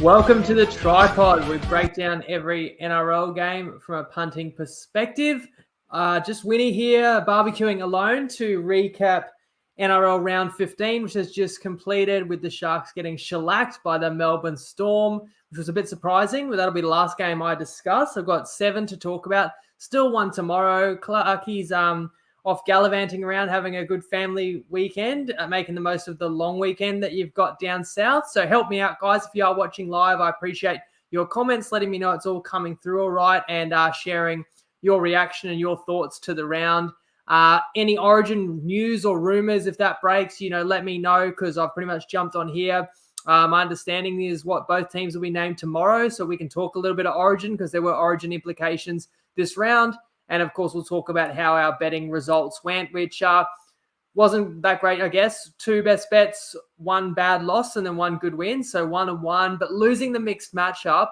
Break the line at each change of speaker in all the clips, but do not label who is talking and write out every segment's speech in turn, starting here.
Welcome to the TryPod. We break down every NRL game from a punting perspective. Just Winnie here, barbecuing alone to recap NRL round 15, which has just completed with the Sharks getting shellacked by the Melbourne Storm, which was a bit surprising, but that'll be the last game I discuss. I've got 7 to talk about. Still one tomorrow. Clarkie's off gallivanting around, having a good family weekend, making the most of the long weekend that you've got down south. So help me out, guys. If you are watching live, I appreciate your comments, letting me know it's all coming through all right, and sharing your reaction and your thoughts to the round. Any Origin news or rumors, if that breaks, let me know, because I've pretty much jumped on here. My understanding is what both teams will be named tomorrow, so we can talk a little bit of Origin, because there were Origin implications this round. And, of course, we'll talk about how our betting results went, which wasn't that great, I guess. 2 best bets, 1 bad loss, and then 1 good win. So 1-1. But losing the mixed matchup,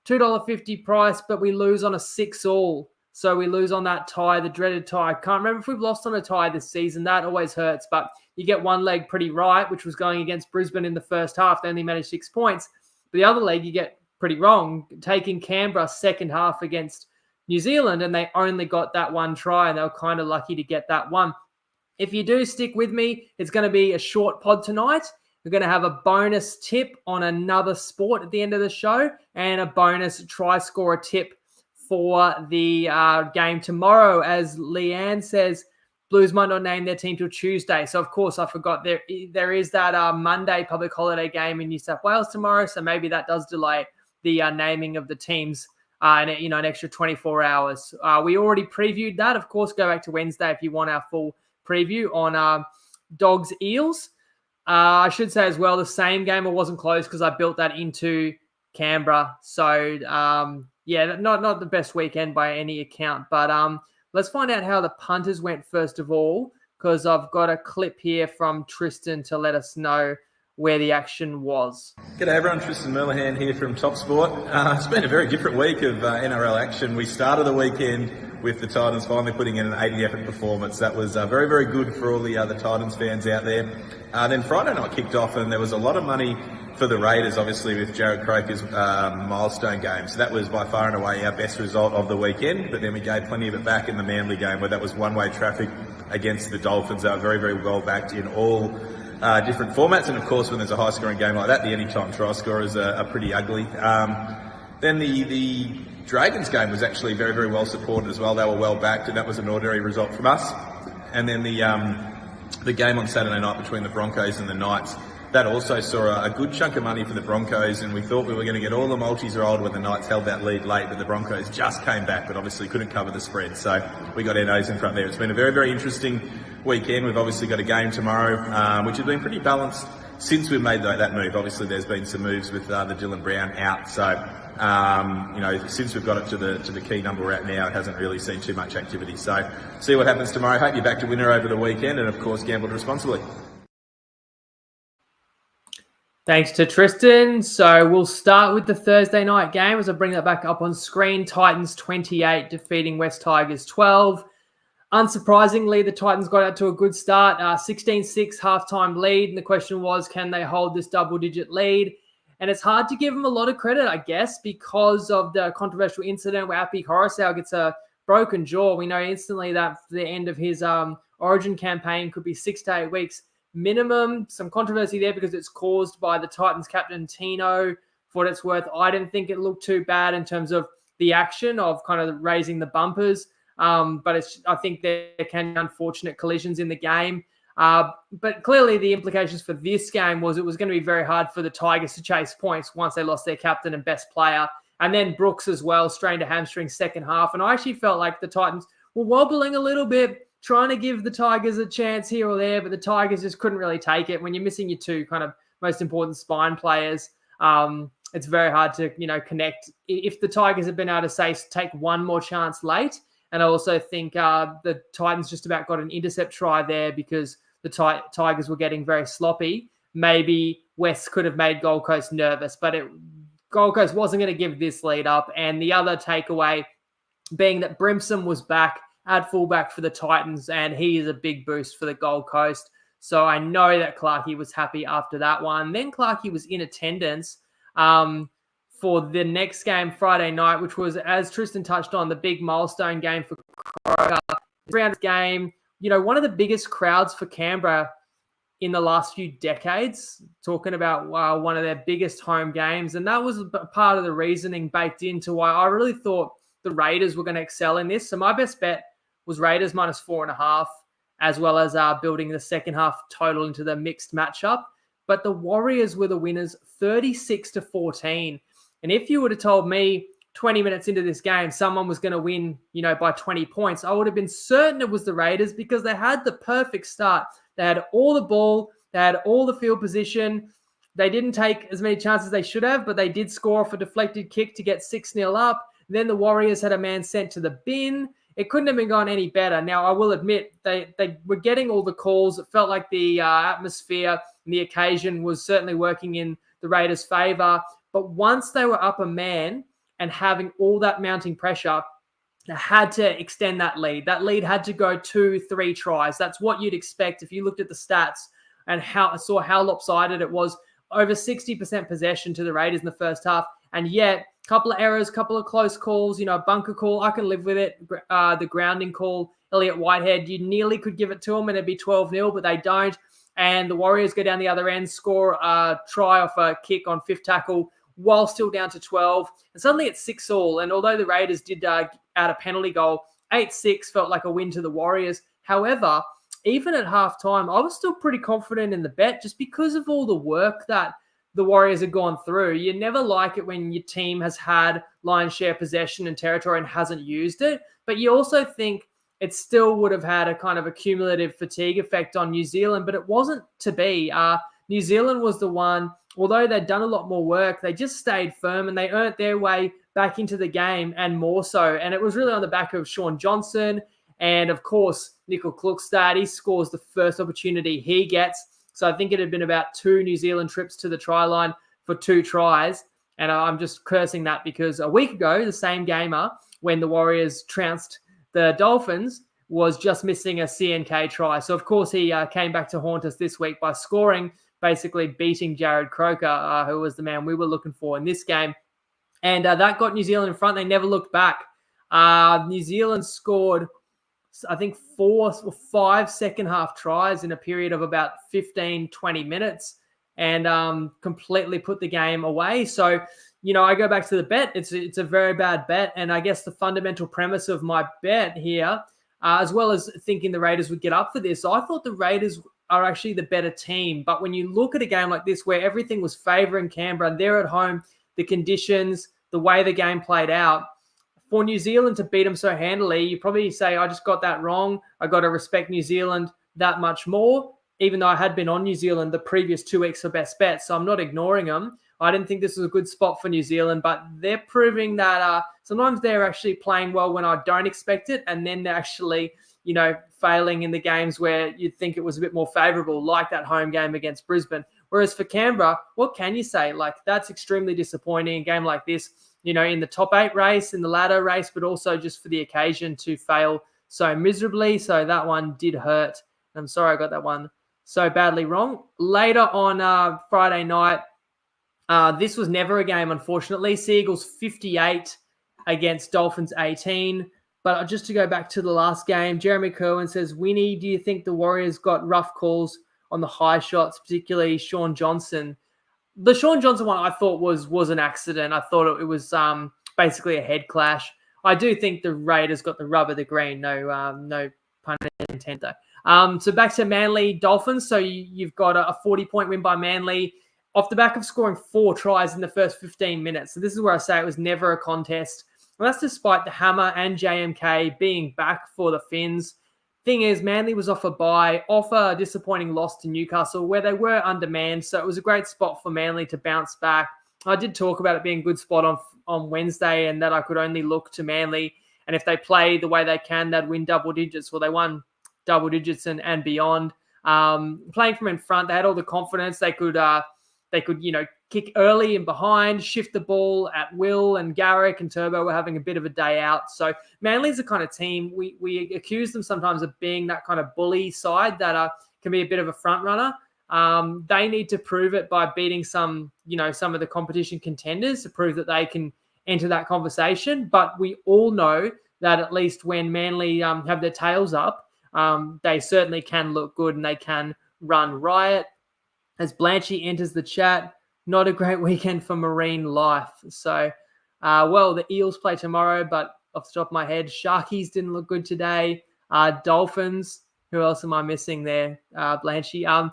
$2.50 price, but we lose on a 6-all. So we lose on that tie, the dreaded tie. Can't remember if we've lost on a tie this season. That always hurts. But you get one leg pretty right, which was going against Brisbane in the first half. They only managed 6 points. But the other leg you get pretty wrong, taking Canberra second half against New Zealand, and they only got that 1 try, and they were kind of lucky to get that one. If you do stick with me, it's going to be a short pod tonight. We're going to have a bonus tip on another sport at the end of the show, and a bonus try scorer tip for the game tomorrow. As Leanne says, Blues might not name their team till Tuesday. So, of course, I forgot there is that Monday public holiday game in New South Wales tomorrow, so maybe that does delay the naming of the teams. And an extra 24 hours. We already previewed that. Of course, go back to Wednesday if you want our full preview on Dogs Eels. I should say as well, the same game, it wasn't close because I built that into Canberra. So, not the best weekend by any account. But let's find out how the punters went first of all, because I've got a clip here from Tristan to let us know where the action was.
G'day everyone, Tristan Merlihan here from Top Sport. It's been a very different week of NRL action. We started the weekend with the Titans finally putting in an 80 effort performance. That was very, very good for all the other Titans fans out there. Then Friday night kicked off and there was a lot of money for the Raiders, obviously, with Jared Croker's milestone game. So that was by far and away our best result of the weekend. But then we gave plenty of it back in the Manly game, where that was one-way traffic against the Dolphins. They were very, very well backed in all different formats, and of course when there's a high scoring game like that, the anytime try scorers are pretty ugly. Then the Dragons game was actually very, very well supported as well. They were well backed, and that was an ordinary result from us. And then the game on Saturday night between the Broncos and the Knights, that also saw a good chunk of money for the Broncos, and we thought we were going to get all the multis rolled when the Knights held that lead late, but the Broncos just came back, but obviously couldn't cover the spread, so we got our nose in front there. It's been a very, very interesting weekend. We've obviously got a game tomorrow, which has been pretty balanced since we've made that move. Obviously there's been some moves with the Dylan Brown out, so since we've got it to the key number we're at now, it hasn't really seen too much activity. So see what happens tomorrow. Hope you're back to winner over the weekend, and of course gambled responsibly.
Thanks to Tristan. So we'll start with the Thursday night game as I bring that back up on screen. Titans 28 defeating West Tigers 12. Unsurprisingly, the Titans got out to a good start, 16-6 halftime lead. And the question was, can they hold this double-digit lead? And it's hard to give them a lot of credit, I guess, because of the controversial incident where Api Coruscant gets a broken jaw. We know instantly that the end of his Origin campaign could be 6 to 8 weeks minimum. Some controversy there because it's caused by the Titans captain Tino. For what it's worth, I didn't think it looked too bad in terms of the action of kind of raising the bumpers. But I think there can be unfortunate collisions in the game. But clearly the implications for this game was it was going to be very hard for the Tigers to chase points once they lost their captain and best player. And then Brooks as well, strained a hamstring second half. And I actually felt like the Titans were wobbling a little bit, trying to give the Tigers a chance here or there, but the Tigers just couldn't really take it. When you're missing your 2 kind of most important spine players, it's very hard to, connect. If the Tigers had been able to, say, take one more chance late, and I also think the Titans just about got an intercept try there because the Tigers were getting very sloppy, maybe West could have made Gold Coast nervous, but Gold Coast wasn't going to give this lead up. And the other takeaway being that Brimson was back at fullback for the Titans, and he is a big boost for the Gold Coast. So I know that Clarkie was happy after that one. Then Clarkie was in attendance for the next game Friday night, which was, as Tristan touched on, the big milestone game for Croker. 300th game, one of the biggest crowds for Canberra in the last few decades, talking about one of their biggest home games. And that was part of the reasoning baked into why I really thought the Raiders were going to excel in this. So my best bet was Raiders -4.5, as well as building the second half total into the mixed matchup. But the Warriors were the winners 36-14. And if you would have told me 20 minutes into this game, someone was going to win, by 20 points, I would have been certain it was the Raiders, because they had the perfect start. They had all the ball. They had all the field position. They didn't take as many chances as they should have, but they did score off a deflected kick to get 6-0 up. Then the Warriors had a man sent to the bin. It couldn't have been gone any better. Now, I will admit, they were getting all the calls. It felt like the atmosphere and the occasion was certainly working in the Raiders' favour. But once they were up a man and having all that mounting pressure, they had to extend that lead. That lead had to go 2-3 tries. That's what you'd expect if you looked at the stats and saw how lopsided it was. Over 60% possession to the Raiders in the first half. And yet, a couple of errors, a couple of close calls, a bunker call, I can live with it. The grounding call, Elliott Whitehead, you nearly could give it to them and it'd be 12-0, but they don't. And the Warriors go down the other end, score a try off a kick on fifth tackle while still down to 12. And suddenly it's 6-all. And although the Raiders did add a penalty goal, 8-6 felt like a win to the Warriors. However, even at halftime, I was still pretty confident in the bet just because of all the work that the Warriors had gone through. You never like it when your team has had lion's share possession and territory and hasn't used it. But you also think it still would have had a kind of a cumulative fatigue effect on New Zealand, but it wasn't to be. New Zealand was the one, although they'd done a lot more work, they just stayed firm and they earned their way back into the game and more so. And it was really on the back of Shaun Johnson and, of course, Nickel Klukstad. He scores the first opportunity he gets. So I think it had been about 2 New Zealand trips to the try line for 2 tries. And I'm just cursing that because a week ago, the same gamer, when the Warriors trounced the Dolphins, was just missing a CNK try. So, of course, he came back to haunt us this week by scoring, basically beating Jared Croker, who was the man we were looking for in this game. And that got New Zealand in front. They never looked back. New Zealand scored, I think, 4 or 5 second-half tries in a period of about 15, 20 minutes and completely put the game away. So, I go back to the bet. It's a very bad bet. And I guess the fundamental premise of my bet here, as well as thinking the Raiders would get up for this, I thought the Raiders are actually the better team. But when you look at a game like this where everything was favouring Canberra and they're at home, the conditions, the way the game played out, for New Zealand to beat them so handily, you probably say, I just got that wrong. I got to respect New Zealand that much more, even though I had been on New Zealand the previous 2 weeks for best bet. So I'm not ignoring them. I didn't think this was a good spot for New Zealand, but they're proving that sometimes they're actually playing well when I don't expect it, and then they're actually, failing in the games where you'd think it was a bit more favourable, like that home game against Brisbane. Whereas for Canberra, what can you say? Like, that's extremely disappointing, a game like this, in the top 8 race, in the ladder race, but also just for the occasion to fail so miserably. So that one did hurt. I'm sorry I got that one so badly wrong. Later on Friday night, this was never a game, unfortunately. Seagulls 58 against Dolphins 18. But just to go back to the last game, Jeremy Kerwin says, Winnie, do you think the Warriors got rough calls on the high shots, particularly Shaun Johnson? The Shaun Johnson one I thought was an accident. I thought it was basically a head clash. I do think the Raiders got the rub of the green. No pun intended though. So back to Manly Dolphins. So you've got a 40-point win by Manly off the back of scoring 4 tries in the first 15 minutes. So this is where I say it was never a contest. And that's despite the Hammer and JMK being back for the Finns. Thing is, Manly was off a bye, off a disappointing loss to Newcastle where they were undermanned. So it was a great spot for Manly to bounce back. I did talk about it being a good spot on Wednesday and that I could only look to Manly. And if they play the way they can, they'd win double digits. Well, they won double digits and beyond. Playing from in front, they had all the confidence. They could kick early and behind, shift the ball at will, and Garrick and Turbo were having a bit of a day out. So Manly's the kind of team, we accuse them sometimes of being that kind of bully side that can be a bit of a front runner. They need to prove it by beating some of the competition contenders to prove that they can enter that conversation. But we all know that at least when Manly have their tails up, they certainly can look good and they can run riot. As Blanchy enters the chat, not a great weekend for marine life. So, the Eels play tomorrow, but off the top of my head, Sharkies didn't look good today. Dolphins, who else am I missing there? Blanchy.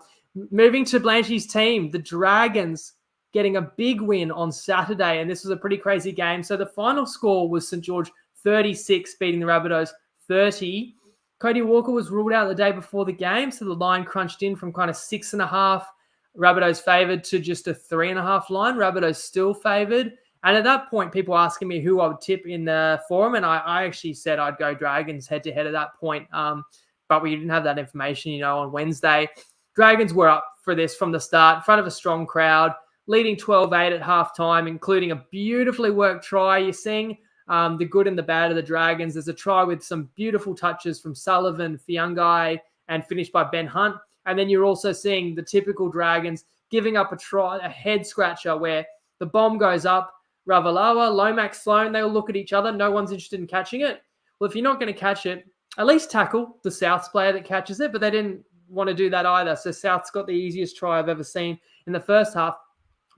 Moving to Blanchy's team, the Dragons getting a big win on Saturday, and this was a pretty crazy game. So the final score was St. George 36, beating the Rabbitohs 30. Cody Walker was ruled out the day before the game, so the line crunched in from kind of 6.5 Rabbitohs favoured to just a 3.5 line. Rabbitohs still favoured. And at that point, people asking me who I would tip in the forum, and I actually said I'd go Dragons head-to-head at that point, but we didn't have that information, on Wednesday. Dragons were up for this from the start, in front of a strong crowd, leading 12-8 at halftime, including a beautifully worked try. You're seeing the good and the bad of the Dragons. There's a try with some beautiful touches from Sullivan, Fiangai, and finished by Ben Hunt. And then you're also seeing the typical Dragons giving up a try, a head-scratcher where the bomb goes up, Ravalawa, Lomax, Sloan, they all look at each other. No one's interested in catching it. Well, if you're not going to catch it, at least tackle the Souths player that catches it, but they didn't want to do that either. So Souths got the easiest try I've ever seen in the first half.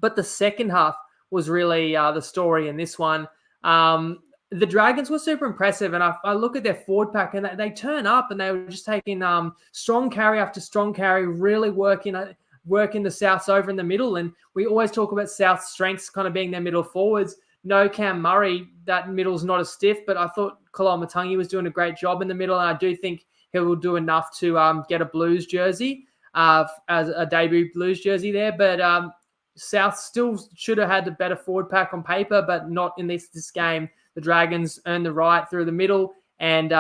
But the second half was really the story in this one. The Dragons were super impressive, and I look at their forward pack, and they turn up, and they were just taking strong carry after strong carry, really working the Souths over in the middle. And we always talk about South's strengths kind of being their middle forwards. No Cam Murray, that middle's not as stiff, but I thought Kalamatangi was doing a great job in the middle, and I do think he will do enough to get a Blues jersey, as a debut Blues jersey there. But South still should have had the better forward pack on paper, but not in this game. The Dragons earned the right through the middle, and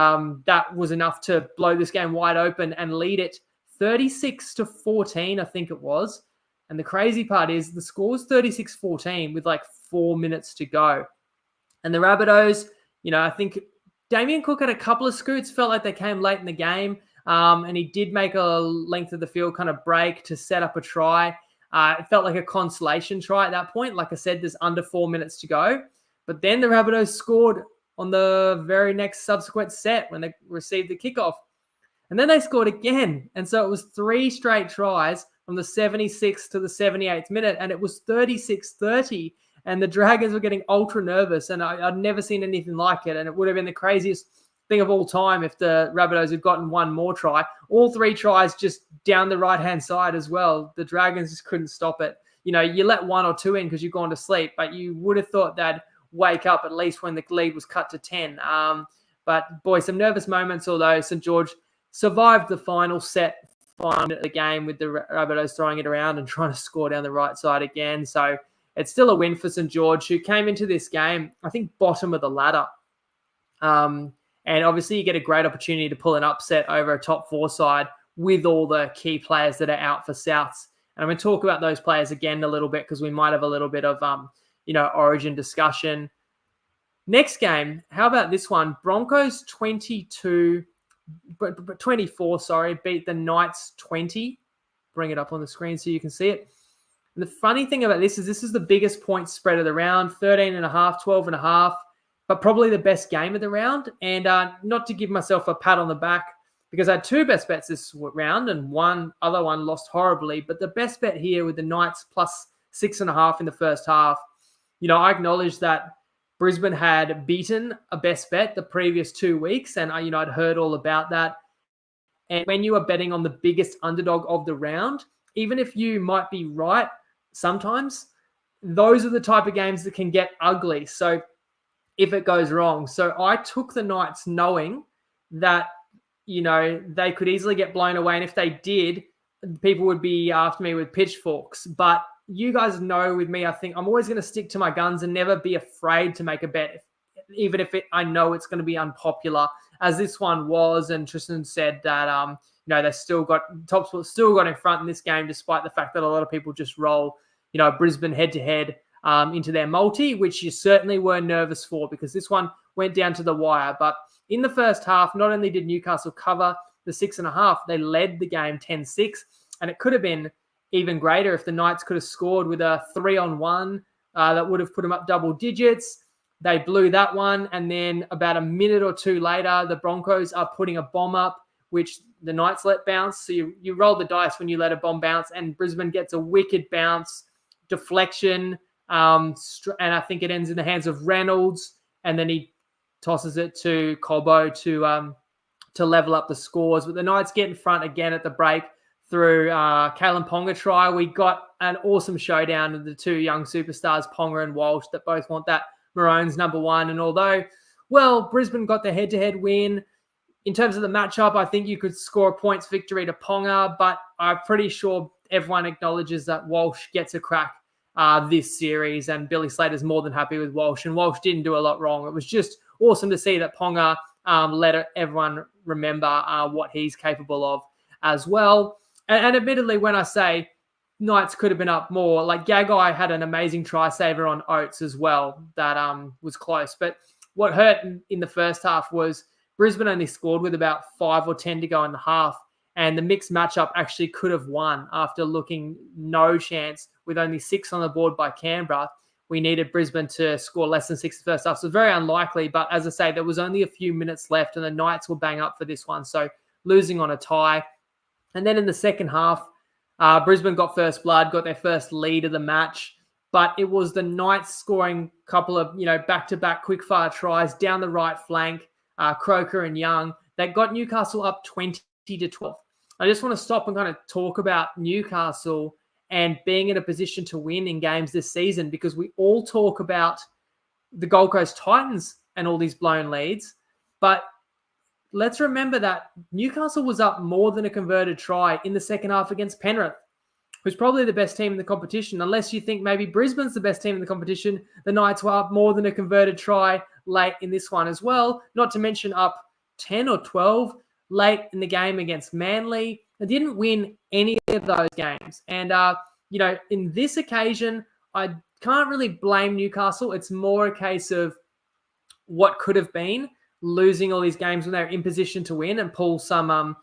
that was enough to blow this game wide open and lead it 36-14, I think it was. And the crazy part is the score was 36-14 with like 4 minutes to go. And the Rabbitohs, I think Damien Cook had a couple of scoots, felt like they came late in the game, and he did make a length of the field kind of break to set up a try. It felt like a consolation try at that point. Like I said, there's under 4 minutes to go. But then the Rabbitohs scored on the very next subsequent set when they received the kickoff. And then they scored again. And so it was 3 straight tries from the 76th to the 78th minute, and it was 36-30. And the Dragons were getting ultra nervous, and I'd never seen anything like it. And it would have been the craziest thing of all time if the Rabbitohs had gotten one more try. All 3 tries just down the right-hand side as well. The Dragons just couldn't stop it. You let 1 or 2 in because you've gone to sleep, but you would have thought that wake up at least when the lead was cut to 10. But boy, some nervous moments, although St. George survived the final set, final minute of the game with the Rabbitohs throwing it around and trying to score down the right side again. So it's still a win for St. George, who came into this game, I think, bottom of the ladder. And obviously you get a great opportunity to pull an upset over a top 4 side with all the key players that are out for Souths. And I'm going to talk about those players again a little bit because we might have a little bit of origin discussion. Next game, how about this one? Broncos 24, beat the Knights 20. Bring it up on the screen so you can see it. And the funny thing about this is the biggest point spread of the round, 13.5, 12.5, but probably the best game of the round. And not to give myself a pat on the back, because I had 2 best bets this round and one other one lost horribly, but the best bet here with the Knights plus 6.5 in the first half. I acknowledge that Brisbane had beaten a best bet the previous 2 weeks, and I'd heard all about that. And when you are betting on the biggest underdog of the round, even if you might be right sometimes, those are the type of games that can get ugly. So if it goes wrong. So I took the Knights knowing that, they could easily get blown away. And if they did, people would be after me with pitchforks. But you guys know with me, I think I'm always going to stick to my guns and never be afraid to make a bet, even if I know it's going to be unpopular, as this one was. And Tristan said that, they still got TopSport still got in front in this game, despite the fact that a lot of people just roll, Brisbane head-to-head into their multi, which you certainly were nervous for because this one went down to the wire. But in the first half, not only did Newcastle cover the 6.5, they led the game 10-6, and it could have been even greater if the Knights could have scored with a 3-on-1 that would have put them up double digits. They blew that one, and then about a minute or two later, the Broncos are putting a bomb up, which the Knights let bounce. So you roll the dice when you let a bomb bounce, and Brisbane gets a wicked bounce, deflection, and I think it ends in the hands of Reynolds, and then he tosses it to Cobbo to level up the scores. But the Knights get in front again at the break through Kalen Ponga try. We got an awesome showdown of the two young superstars, Ponga and Walsh, that both want that Maroons number one. And although, well, Brisbane got the head-to-head win, in terms of the matchup, I think you could score a points victory to Ponga, but I'm pretty sure everyone acknowledges that Walsh gets a crack this series, and Billy Slater's more than happy with Walsh, and Walsh didn't do a lot wrong. It was just awesome to see that Ponga let everyone remember what he's capable of as well. And admittedly, when I say Knights could have been up more, like Gagai had an amazing try saver on Oates as well that was close. But what hurt in the first half was Brisbane only scored with about 5 or 10 to go in the half, and the mixed matchup actually could have won after looking no chance with only 6 on the board by Canberra. We needed Brisbane to score less than 6 in the first half. So very unlikely, but as I say, there was only a few minutes left and the Knights will bang up for this one. So losing on a tie. And then in the second half, Brisbane got first blood, got their first lead of the match, but it was the Knights scoring a couple of, back-to-back quick-fire tries down the right flank, Croker and Young, that got Newcastle up 20-12. I just want to stop and kind of talk about Newcastle and being in a position to win in games this season, because we all talk about the Gold Coast Titans and all these blown leads, but let's remember that Newcastle was up more than a converted try in the second half against Penrith, who's probably the best team in the competition. Unless you think maybe Brisbane's the best team in the competition, the Knights were up more than a converted try late in this one as well, not to mention up 10 or 12 late in the game against Manly. They didn't win any of those games. And, in this occasion, I can't really blame Newcastle. It's more a case of what could have been, losing all these games when they're in position to win and pull some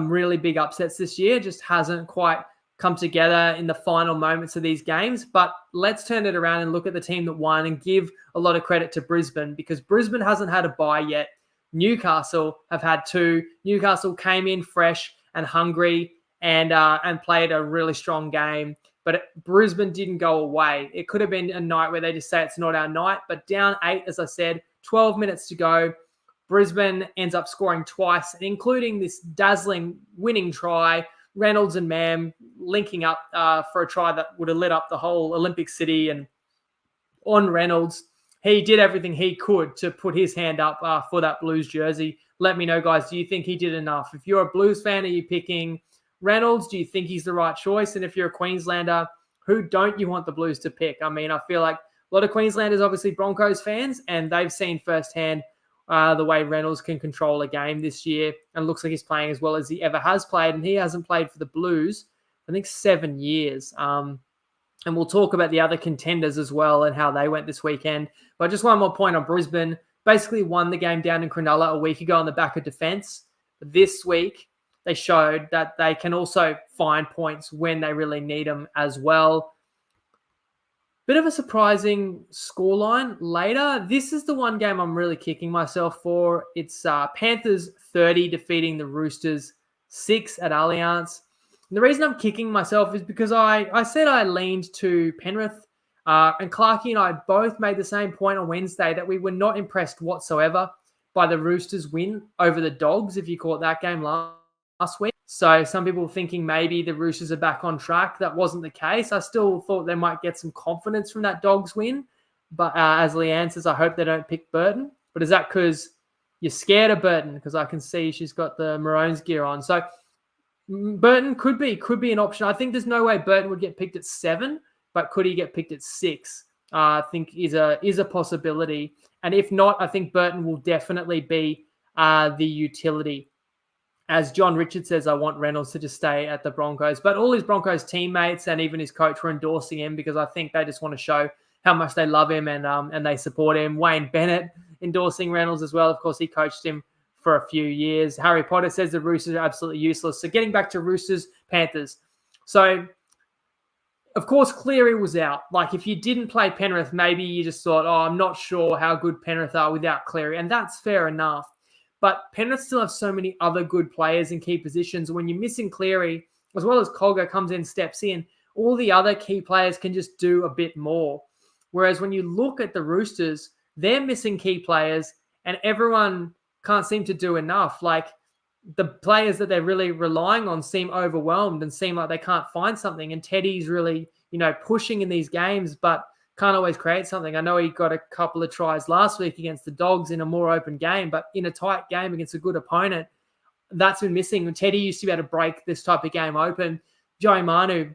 really big upsets this year. Just hasn't quite come together in the final moments of these games. But let's turn it around and look at the team that won and give a lot of credit to Brisbane, because Brisbane hasn't had a bye yet. Newcastle have had 2. Newcastle came in fresh and hungry and played a really strong game. But Brisbane didn't go away. It could have been a night where they just say it's not our night. But down 8, as I said, 12 minutes to go. Brisbane ends up scoring twice, including this dazzling winning try. Reynolds and Mam linking up for a try that would have lit up the whole Olympic City. And on Reynolds, he did everything he could to put his hand up for that Blues jersey. Let me know, guys, do you think he did enough? If you're a Blues fan, are you picking Reynolds? Do you think he's the right choice? And if you're a Queenslander, who don't you want the Blues to pick? I mean, I feel like a lot of Queenslanders, obviously Broncos fans, and they've seen firsthand the way Reynolds can control a game this year, and looks like he's playing as well as he ever has played. And he hasn't played for the Blues, I think, 7 years. And we'll talk about the other contenders as well and how they went this weekend. But just one more point on Brisbane. Basically won the game down in Cronulla a week ago on the back of defence. This week, they showed that they can also find points when they really need them as well. Bit of a surprising scoreline later. This is the one game I'm really kicking myself for. It's Panthers 30 defeating the Roosters 6 at Allianz. And the reason I'm kicking myself is because I said I leaned to Penrith, and Clarkie and I both made the same point on Wednesday that we were not impressed whatsoever by the Roosters win over the Dogs, if you caught that game last week. So some people were thinking maybe the Roosters are back on track. That wasn't the case. I still thought they might get some confidence from that Dogs win. But as Leanne says, I hope they don't pick Burton. But is that because you're scared of Burton? Because I can see she's got the Maroons gear on. So Burton could be an option. I think there's no way Burton would get picked at 7, but could he get picked at 6? I think is a possibility. And if not, I think Burton will definitely be the utility. As John Richard says, I want Reynolds to just stay at the Broncos. But all his Broncos teammates and even his coach were endorsing him because I think they just want to show how much they love him and they support him. Wayne Bennett endorsing Reynolds as well. Of course, he coached him for a few years. Harry Potter says the Roosters are absolutely useless. So getting back to Roosters, Panthers. So Of course, Cleary was out. Like, if you didn't play Penrith, maybe you just thought, oh, I'm not sure how good Penrith are without Cleary. And that's fair enough. But Penrith still have so many other good players in key positions. When you're missing Cleary, as well as Colga comes in, steps in, all the other key players can just do a bit more. Whereas when you look at the Roosters, they're missing key players and everyone can't seem to do enough. Like, the players that they're really relying on seem overwhelmed and seem like they can't find something. And Teddy's really, pushing in these games, but can't always create something. I know he got a couple of tries last week against the Dogs in a more open game, but in a tight game against a good opponent, that's been missing. When Teddy used to be able to break this type of game open, Joey Manu,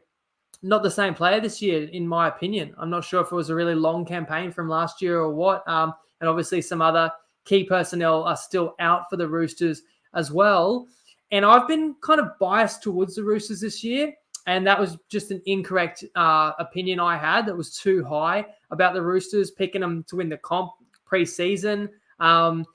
not the same player this year, in my opinion. I'm not sure if it was a really long campaign from last year or what. And obviously some other key personnel are still out for the Roosters as well. And I've been kind of biased towards the Roosters this year. And that was just an incorrect opinion I had that was too high about the Roosters, picking them to win the comp pre-season. And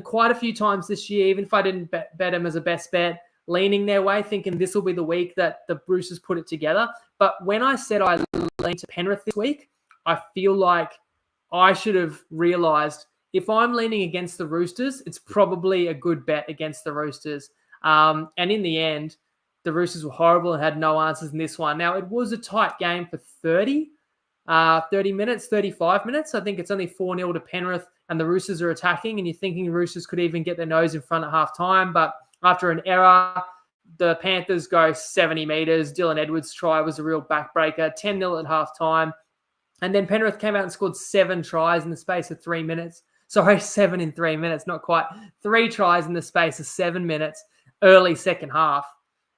quite a few times this year, even if I didn't bet them as a best bet, leaning their way, thinking this will be the week that the Roosters put it together. But when I said I leaned to Penrith this week, I feel like I should have realised if I'm leaning against the Roosters, it's probably a good bet against the Roosters. And in the end, the Roosters were horrible and had no answers in this one. Now, it was a tight game for 30 minutes, 35 minutes. I think it's only 4-0 to Penrith, and the Roosters are attacking, and you're thinking the Roosters could even get their nose in front at halftime. But after an error, the Panthers go 70 metres. Dylan Edwards' try was a real backbreaker, 10-0 at halftime. And then Penrith came out and scored 7 tries in the space of 3 minutes. Sorry, 7 in 3 minutes, not quite. 3 tries in the space of 7 minutes, early second half.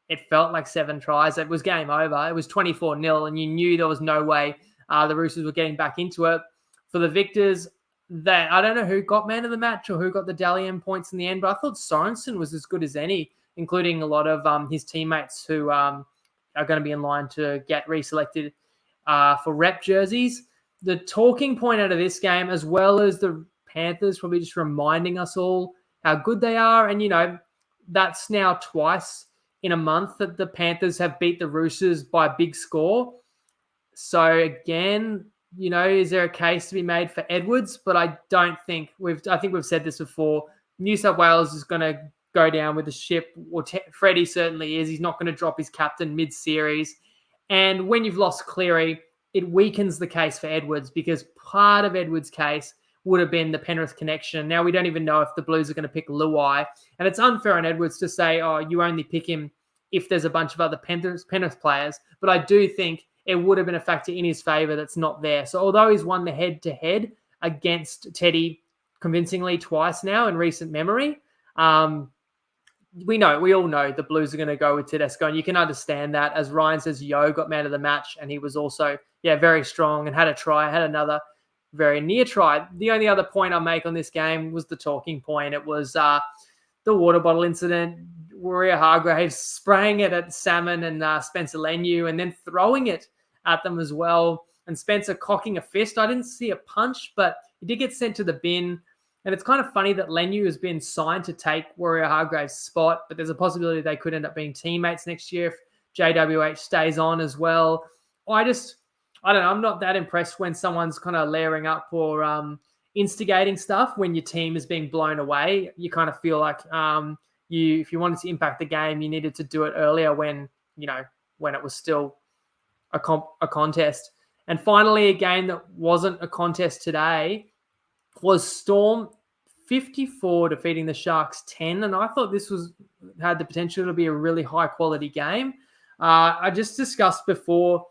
It felt like 7 tries. It was game over. It was 24-0, and you knew there was no way the Roosters were getting back into it. For the victors, I don't know who got man of the match or who got the Dally M points in the end, but I thought Sorensen was as good as any, including a lot of his teammates who are going to be in line to get reselected for rep jerseys. The talking point out of this game, as well as the Panthers probably just reminding us all how good they are. And, that's now twice in a month that the Panthers have beat the Roosters by a big score. So again, is there a case to be made for Edwards? But I don't think I think we've said this before. New South Wales is going to go down with the ship. Freddie certainly is. He's not going to drop his captain mid-series. And when you've lost Cleary, it weakens the case for Edwards, because part of Edwards' case would have been the Penrith connection. Now, we don't even know if the Blues are going to pick Luai. And it's unfair on Edwards to say, oh, you only pick him if there's a bunch of other Penrith players. But I do think it would have been a factor in his favour that's not there. So although he's won the head-to-head against Teddy convincingly twice now in recent memory, we all know the Blues are going to go with Tedesco. And you can understand that. As Ryan says, Yo got man of the match, and he was also, very strong and had a try, had another very near try. The only other point I'll make on this game was the talking point. It was the water bottle incident. Warrior Hargraves spraying it at Salmon and Spencer Leniu, and then throwing it at them as well. And Spencer cocking a fist. I didn't see a punch, but he did get sent to the bin. And it's kind of funny that Leniu has been signed to take Warrior Hargraves' spot, but there's a possibility they could end up being teammates next year if JWH stays on as well. I don't know. I'm not that impressed when someone's kind of layering up or instigating stuff when your team is being blown away. You kind of feel like if you wanted to impact the game, you needed to do it earlier when it was still a contest. And finally, a game that wasn't a contest today was Storm 54 defeating the Sharks 10. And I thought this had the potential to be a really high quality game. I just discussed before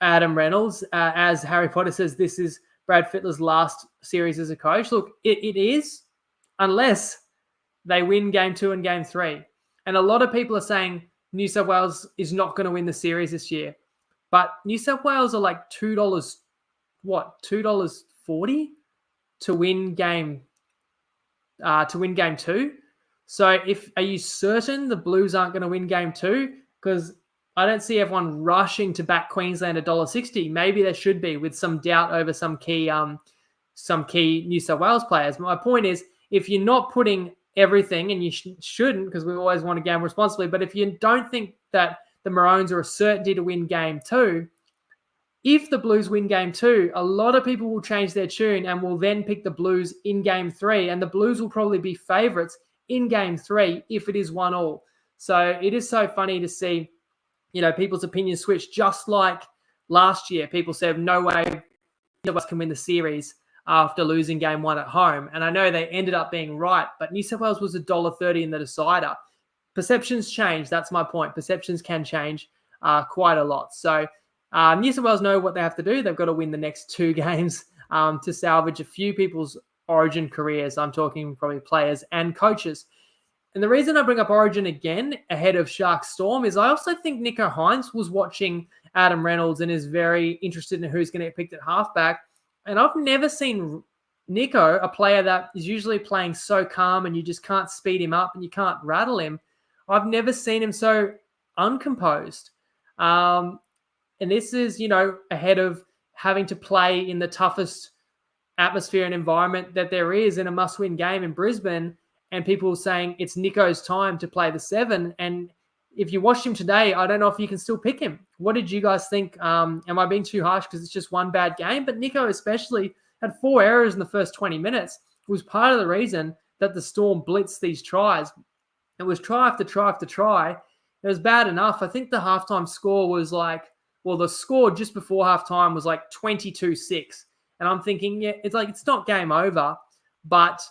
Adam Reynolds, as Harry Potter says, this is Brad Fittler's last series as a coach. Look, it is, unless they win game 2 and game 3. And a lot of people are saying New South Wales is not going to win the series this year. But New South Wales are like $2.40 to win game 2. So are you certain the Blues aren't going to win game 2? Because I don't see everyone rushing to back Queensland $1.60. Maybe there should be, with some doubt over some key New South Wales players. My point is, if you're not putting everything, and you shouldn't, because we always want to gamble responsibly, but if you don't think that the Maroons are a certainty to win game 2, if the Blues win game 2, a lot of people will change their tune and will then pick the Blues in game 3. And the Blues will probably be favourites in game 3 if it is 1-1. So it is so funny to see, people's opinions switch, just like last year. People said, no way any of us can win the series after losing game 1 at home. And I know they ended up being right, but New South Wales was $1.30 in the decider. Perceptions change. That's my point. Perceptions can change quite a lot. So New South Wales know what they have to do. They've got to win the next 2 games to salvage a few people's Origin careers. I'm talking probably players and coaches. And the reason I bring up Origin again ahead of Sharks Storm is I also think Nicho Hynes was watching Adam Reynolds and is very interested in who's going to get picked at halfback. And I've never seen Nicho, a player that is usually playing so calm and you just can't speed him up and you can't rattle him. I've never seen him so uncomposed. And this is, ahead of having to play in the toughest atmosphere and environment that there is in a must-win game in Brisbane, and people saying it's Nicho's time to play the 7. And if you watched him today, I don't know if you can still pick him. What did you guys think? Am I being too harsh because it's just one bad game? But Nicho especially had 4 errors in the first 20 minutes. It was part of the reason that the Storm blitzed these tries. It was try after try after try. It was bad enough. I think the halftime score was the score just before halftime was 22-6. And I'm thinking, it's not game over, but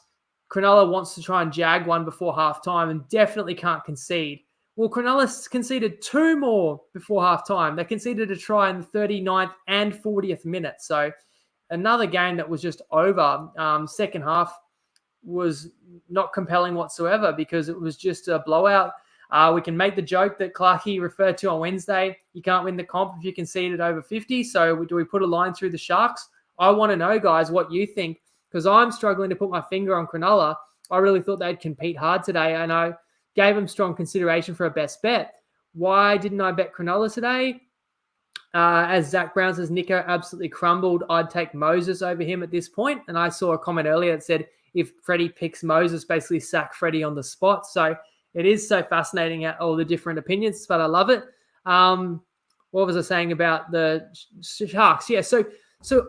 Cronulla wants to try and jag one before halftime and definitely can't concede. Well, Cronulla conceded 2 more before halftime. They conceded a try in the 39th and 40th minute. So another game that was just over. Second half was not compelling whatsoever because it was just a blowout. We can make the joke that Clarkey referred to on Wednesday. You can't win the comp if you conceded over 50. So do we put a line through the Sharks? I want to know, guys, what you think, because I'm struggling to put my finger on Cronulla. I really thought they'd compete hard today, and I gave them strong consideration for a best bet. Why didn't I bet Cronulla today? As Zach Brown says, Nicho absolutely crumbled. I'd take Moses over him at this point. And I saw a comment earlier that said, if Freddie picks Moses, basically sack Freddie on the spot. So it is so fascinating at all the different opinions, but I love it. What was I saying about the Sharks? Yeah, so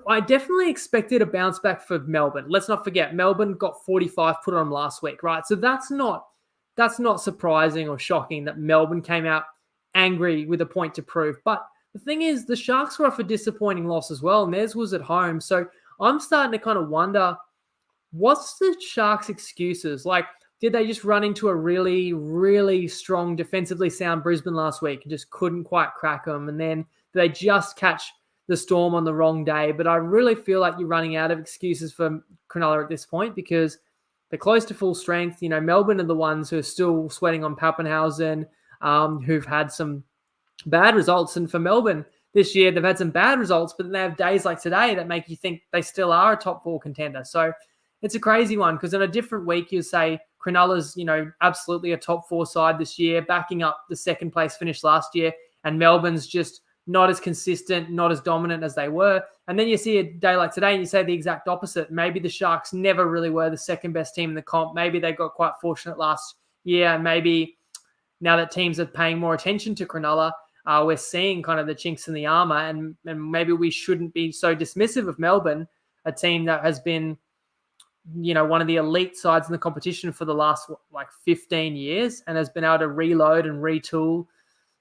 I definitely expected a bounce back for Melbourne. Let's not forget, Melbourne got 45 put on last week, right? So that's not surprising or shocking that Melbourne came out angry with a point to prove. But the thing is, the Sharks were off a disappointing loss as well, and theirs was at home. So I'm starting to kind of wonder, what's the Sharks' excuses? Did they just run into a really, really strong, defensively sound Brisbane last week and just couldn't quite crack them? And then did they just catch the Storm on the wrong day? But I really feel like you're running out of excuses for Cronulla at this point because they're close to full strength. Melbourne are the ones who are still sweating on Pappenhausen, who've had some bad results. And for Melbourne this year, they've had some bad results, but then they have days like today that make you think they still are a top 4 contender. So it's a crazy one because in a different week, you say Cronulla's, absolutely a top 4 side this year, backing up the second place finish last year, and Melbourne's just not as consistent, not as dominant as they were. And then you see a day like today and you say the exact opposite. Maybe the Sharks never really were the second best team in the comp. Maybe they got quite fortunate last year. And maybe now that teams are paying more attention to Cronulla, we're seeing kind of the chinks in the armor. And maybe we shouldn't be so dismissive of Melbourne, a team that has been, one of the elite sides in the competition for the last 15 years and has been able to reload and retool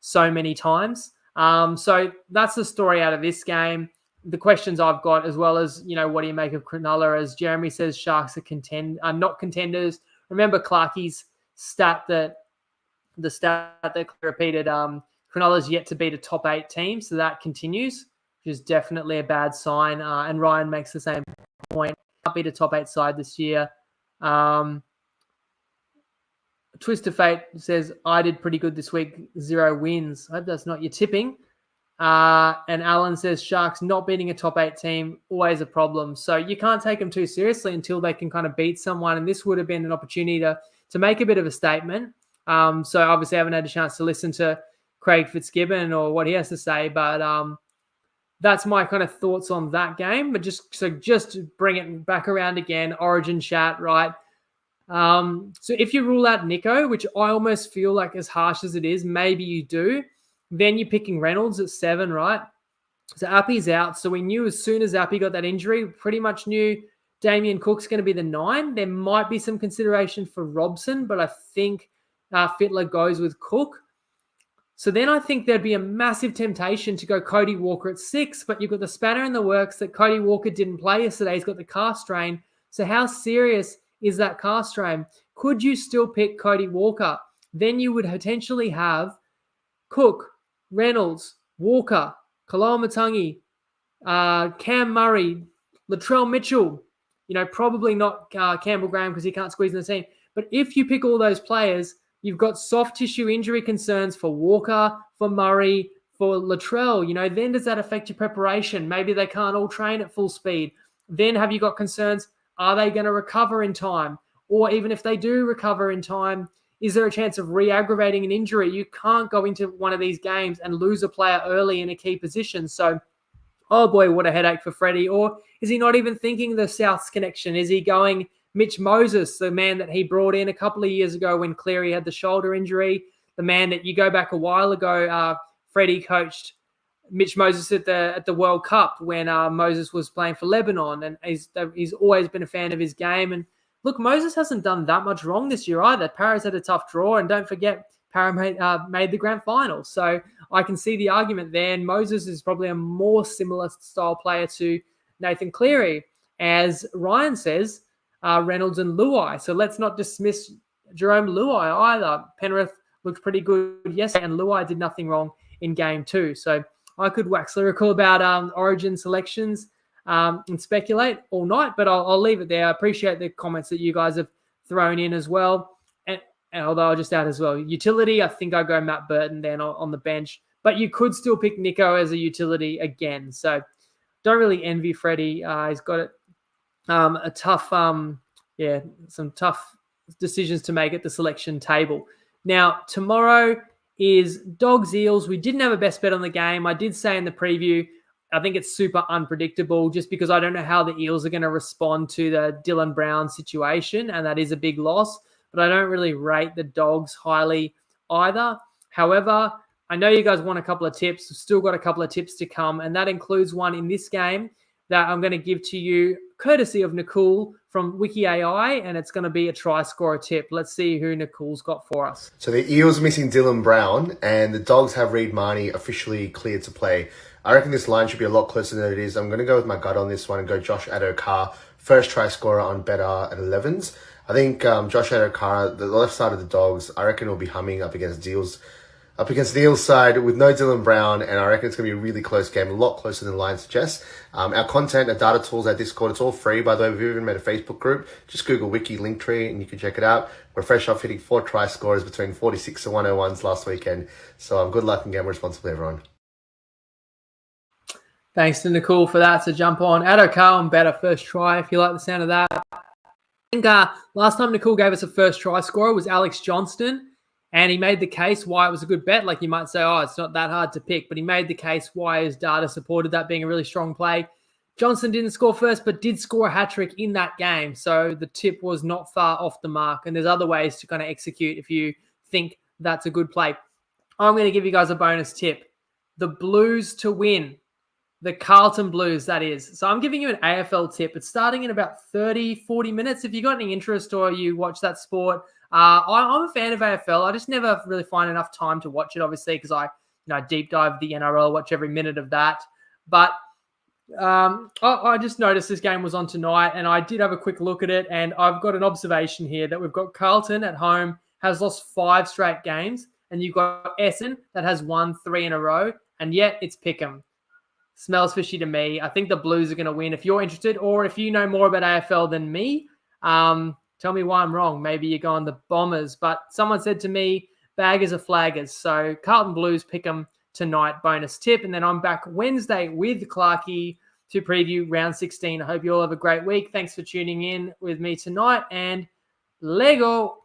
so many times. So that's the story out of this game. The questions I've got, as well as, what do you make of Cronulla? As Jeremy says, Sharks are not contenders. Remember Clarkey's stat that repeated, Cronulla's yet to beat a top 8 team. So that continues, which is definitely a bad sign. And Ryan makes the same point. Not beat a top 8 side this year. Twist of Fate says, I did pretty good this week, 0 wins. I hope that's not your tipping. And Alan says, Sharks not beating a top 8 team, always a problem. So you can't take them too seriously until they can kind of beat someone. And this would have been an opportunity to make a bit of a statement. So obviously I haven't had a chance to listen to Craig Fitzgibbon or what he has to say, but that's my kind of thoughts on that game. But just to bring it back around again, Origin chat, right? So if you rule out Nicho, which I almost feel like as harsh as it is, maybe you do, then you're picking Reynolds at 7, right? So Appy's out. So we knew as soon as Appy got that injury, pretty much knew Damien Cook's going to be the 9. There might be some consideration for Robson, but I think Fittler goes with Cook. So then I think there'd be a massive temptation to go Cody Walker at 6, but you've got the spanner in the works that Cody Walker didn't play yesterday. He's got the calf strain. So how serious is that calf strain? Could you still pick Cody Walker? Then you would potentially have Cook, Reynolds, Walker, Kaloamatangi, Cam Murray, Latrell Mitchell, probably not Campbell Graham because he can't squeeze in the team. But if you pick all those players, you've got soft tissue injury concerns for Walker, for Murray, for Latrell. Then does that affect your preparation? Maybe they can't all train at full speed. Then have you got concerns? Are they going to recover in time? Or even if they do recover in time, is there a chance of re-aggravating an injury? You can't go into one of these games and lose a player early in a key position. So, oh boy, what a headache for Freddie. Or is he not even thinking the Souths connection? Is he going Mitch Moses, the man that he brought in a couple of years ago when Cleary had the shoulder injury, the man that you go back a while ago, Freddie coached Mitch Moses at the World Cup when Moses was playing for Lebanon, and he's always been a fan of his game. And look, Moses hasn't done that much wrong this year either. Para's had a tough draw, and don't forget, Para made the grand final. So I can see the argument there. And Moses is probably a more similar style player to Nathan Cleary. As Ryan says, Reynolds and Luai. So let's not dismiss Jerome Luai either. Penrith looked pretty good yesterday, and Luai did nothing wrong in game 2. So I could wax lyrical about origin selections and speculate all night, but I'll leave it there. I appreciate the comments that you guys have thrown in as well. And although I'll just add as well, utility, I think I go Matt Burton then on the bench, but you could still pick Nico as a utility again. So don't really envy Freddie. He's got it. A tough, some tough decisions to make at the selection table. Now, tomorrow is Dogs Eels. We didn't have a best bet on the game. I did say in the preview, I think it's super unpredictable just because I don't know how the Eels are going to respond to the Dylan Brown situation, and that is a big loss. But I don't really rate the Dogs highly either. However, I know you guys want a couple of tips. We've still got a couple of tips to come, and that includes one in this game that I'm going to give to you courtesy of Nicole from Wiki AI, and it's going to be a try scorer tip. Let's see who Nicole's got for us.
So the Eels are missing Dylan Brown, and the Dogs have Reid Marnie officially cleared to play. I reckon this line should be a lot closer than it is. I'm going to go with my gut on this one and go Josh Addo-Carr, first try scorer on better at 11s. I think Josh Addo-Carr, the left side of the Dogs, I reckon will be humming up against the Eels side with no Dylan Brown, and I reckon it's going to be a really close game, a lot closer than the line suggests. Our content, our data tools, our Discord, it's all free, by the way. We've even made a Facebook group. Just Google Wiki Linktree and you can check it out. We're fresh off hitting 4 try scores between 46 and 101s last weekend. So good luck and game responsibly, everyone.
Thanks to Nicole for that. So jump on Addo-Carr on better first try if you like the sound of that. I think last time Nicole gave us a first try scorer was Alex Johnston, and he made the case why it was a good bet. Like you might say, oh, it's not that hard to pick, but he made the case why his data supported that being a really strong play. Johnston didn't score first, but did score a hat-trick in that game. So the tip was not far off the mark, and there's other ways to kind of execute if you think that's a good play. I'm going to give you guys a bonus tip. The Blues to win. The Carlton Blues, that is. So I'm giving you an AFL tip. It's starting in about 30, 40 minutes. If you've got any interest or you watch that sport, I'm a fan of AFL. I just never really find enough time to watch it, obviously, because I deep dive the NRL, watch every minute of that. But I just noticed this game was on tonight, and I did have a quick look at it, and I've got an observation here that we've got Carlton at home has lost 5 straight games, and you've got Essendon that has won 3 in a row, and yet it's Pick'em. Smells fishy to me. I think the Blues are going to win. If you're interested, or if you know more about AFL than me, tell me why I'm wrong. Maybe you're going the Bombers. But someone said to me, baggers are flaggers. So Carlton Blues pick them tonight, bonus tip. And then I'm back Wednesday with Clarkey to preview round 16. I hope you all have a great week. Thanks for tuning in with me tonight. And Lego.